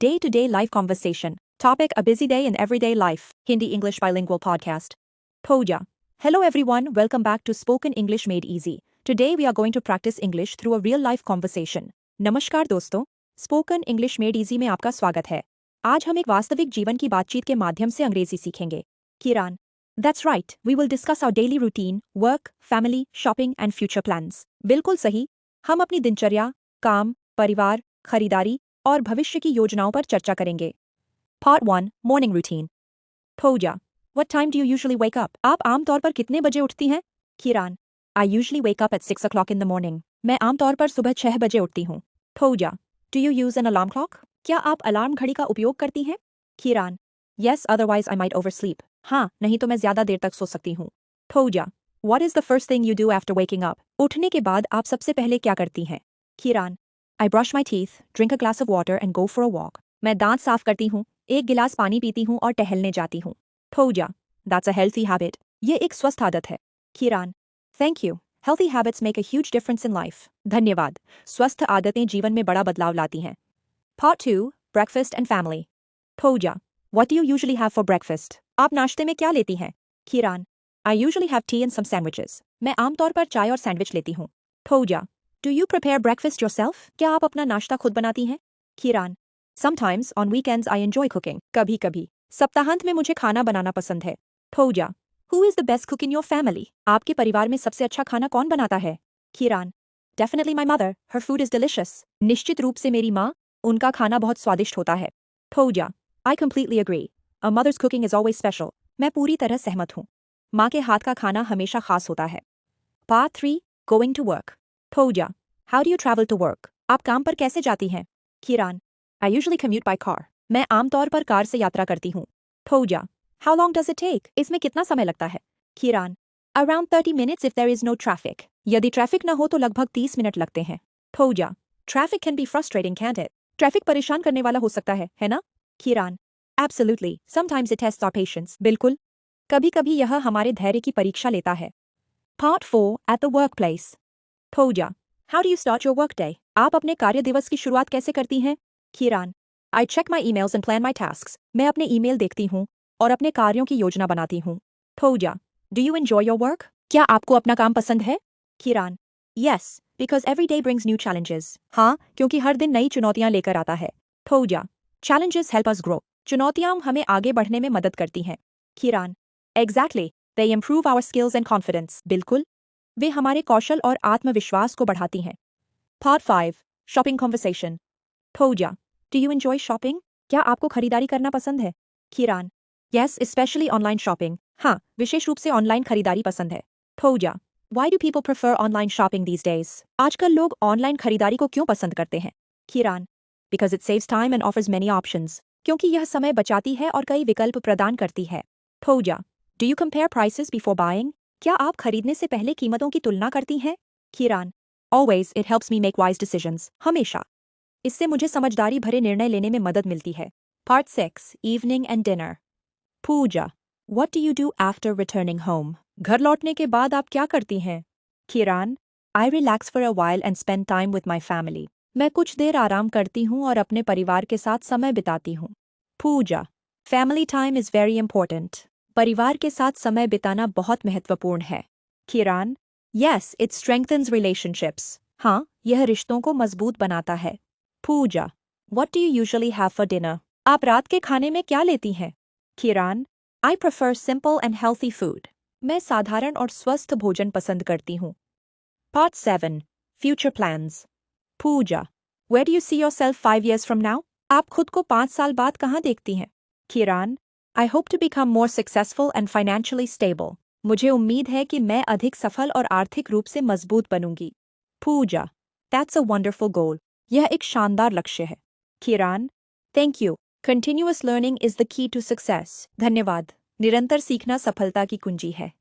Day-to-day life conversation. Topic: a busy day in everyday life. Hindi-English bilingual podcast. Pooja. Hello everyone, welcome back to Spoken English Made Easy. Today we are going to practice English through a real-life conversation. नमस्कार दोस्तों, Spoken English Made Easy में आपका स्वागत है. आज हम एक वास्तविक जीवन की बातचीत के माध्यम से अंग्रेजी सीखेंगे. किरान. That's right, we will discuss our daily routine, work, family, shopping and future plans. बिल्कुल सही, हम अपनी दिनचर्या, काम, परिवार, खरीदारी और भविष्य की योजनाओं पर चर्चा करेंगे. Part 1, Morning Routine. Pooja. What time do you usually wake up? आप आमतौर पर कितने बजे उठती हैं? किरान. I usually wake up at 6 o'clock in the morning. मैं आमतौर पर सुबह 6 बजे उठती हूँ. Pooja. Do you use an alarm clock? क्या आप अलार्म घड़ी का उपयोग करती हैं? किरान. Yes, otherwise I might oversleep. हाँ, नहीं तो मैं ज्यादा देर तक सो सकती हूँ. Pooja. What is the first thing you do after waking up? उठने के बाद आप सबसे पहले क्या करती हैं? किरान. I brush my teeth, drink a glass of water and go for a walk. मैं दांत साफ करती हूँ, एक गिलास पानी पीती हूँ और टहलने जाती हूँ. Pooja. That's a healthy habit. ये एक स्वस्थ आदत है. किरान. Thank you. Healthy habits make a huge difference in life. धन्यवाद. स्वस्थ आदतें जीवन में बड़ा बदलाव लाती हैं. Part 2, Breakfast and Family. Pooja. What do you usually have for breakfast? आप नाश्ते में क्या लेती हैं? किरान. I usually have tea and some sandwiches. मैं आमतौर पर चाय और सैंडविच लेती हूँ. Pooja. Do you prepare breakfast yourself? क्या आप अपना नाश्ता खुद बनाती हैं? किरान. Sometimes on weekends I enjoy cooking. कभी-कभी. सप्ताहांत में मुझे खाना बनाना पसंद है. Pooja. Who is the best cook in your family? आपके परिवार में सबसे अच्छा खाना कौन बनाता है? किरान. Definitely my mother. Her food is delicious. निश्चित रूप से मेरी माँ. उनका खाना बहुत स्वादिष्ट होता है. Pooja. I completely agree. A mother's cooking is always special. मैं पूरी तरह सहमत हूँ. माँ के हाथ का खाना हमेशा खास होता है. Part 3, Going to work. Pooja. How do you travel to work? आप काम पर कैसे जाती हैं? किरान. I usually commute by car. मैं आमतौर पर कार से यात्रा करती हूँ. Pooja. How long does it take? इसमें कितना समय लगता है? किरान. Around 30 minutes if there is no traffic. यदि ट्रैफिक न हो तो लगभग 30 मिनट लगते हैं. Pooja. Traffic can be frustrating, can't it? Traffic परेशान करने वाला हो सकता है ना? किरान. Absolutely. Sometimes it tests our patience. बिल्कुल. कभी-कभी यह हमारे धैर्य की परीक्षा लेता है. Part 4, At the workplace. Pooja. How do you start your workday? आप अपने कार्य दिवस की शुरुआत कैसे करती हैं? किरान. I check my emails and plan my tasks. मैं अपने ईमेल देखती हूँ और अपने कार्यों की योजना बनाती हूँ. Pooja. Do you enjoy your work? क्या आपको अपना काम पसंद है? किरान. Yes, because every day brings new challenges. हाँ, क्योंकि हर दिन नई चुनौतियाँ लेकर आता है. Pooja. Challenges help us grow. चुनौतियाँ हमें आगे बढ़ने में मदद करती हैं. किरान. Exactly. They improve our skills and confidence. बिल्कुल. वे हमारे कौशल और आत्मविश्वास को बढ़ाती हैं. Part 5, Shopping Conversation. Pooja. Do you enjoy shopping? क्या आपको खरीदारी करना पसंद है? किरान. Yes, especially online shopping. हाँ, विशेष रूप से ऑनलाइन खरीदारी पसंद है. Pooja. Why do people prefer online shopping these days? आजकल लोग ऑनलाइन खरीदारी को क्यों पसंद करते हैं? किरान. Because it saves time and offers many options. क्योंकि यह समय बचाती है और कई विकल्प प्रदान करती है. Pooja. Do you compare prices before buying? क्या आप खरीदने से पहले कीमतों की तुलना करती हैं? किरान. Always, it helps me make wise decisions. हमेशा. इससे मुझे समझदारी भरे निर्णय लेने में मदद मिलती है. Part 6, Evening and Dinner. Pooja. What do you do after returning home? घर लौटने के बाद आप क्या करती हैं? किरान. I relax for a while and spend time with my family. मैं कुछ देर आराम करती हूँ और अपने परिवार के साथ समय बिताती हूँ. Pooja. Family time is very important. परिवार के साथ समय बिताना बहुत महत्वपूर्ण है. किरान. Yes, it strengthens relationships. हाँ, यह रिश्तों को मजबूत बनाता है. Pooja. What do you usually have for dinner? आप रात के खाने में क्या लेती हैं? किरान. I prefer simple and healthy food. मैं साधारण और स्वस्थ भोजन पसंद करती हूँ. Part 7, Future Plans. Pooja. Where do you see yourself 5 years from now? आप खुद को 5 साल बाद कहाँ देखती हैं? किरान. I hope to become more successful and financially stable. मुझे उम्मीद है कि मैं अधिक सफल और आर्थिक रूप से मजबूत बनूंगी. Pooja. That's a wonderful goal. यह एक शानदार लक्ष्य है. किरान. Thank you. Continuous learning is the key to success. धन्यवाद. निरंतर सीखना सफलता की कुंजी है.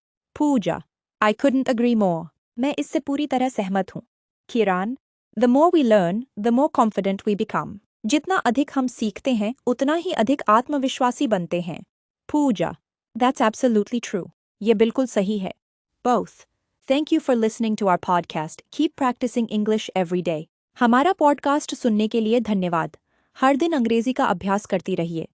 Pooja. I couldn't agree more. मैं इससे पूरी तरह सहमत हूँ. किरान. The more we learn, the more confident we become. जितना अधिक हम सीखते हैं, उतना ही अधिक आत्मविश्वासी बनते हैं. Pooja. That's absolutely true. ये बिल्कुल सही है. Both. Thank you for listening to our podcast. Keep practicing English every day. हमारा पॉडकास्ट सुनने के लिए धन्यवाद. हर दिन अंग्रेजी का अभ्यास करती रहिए।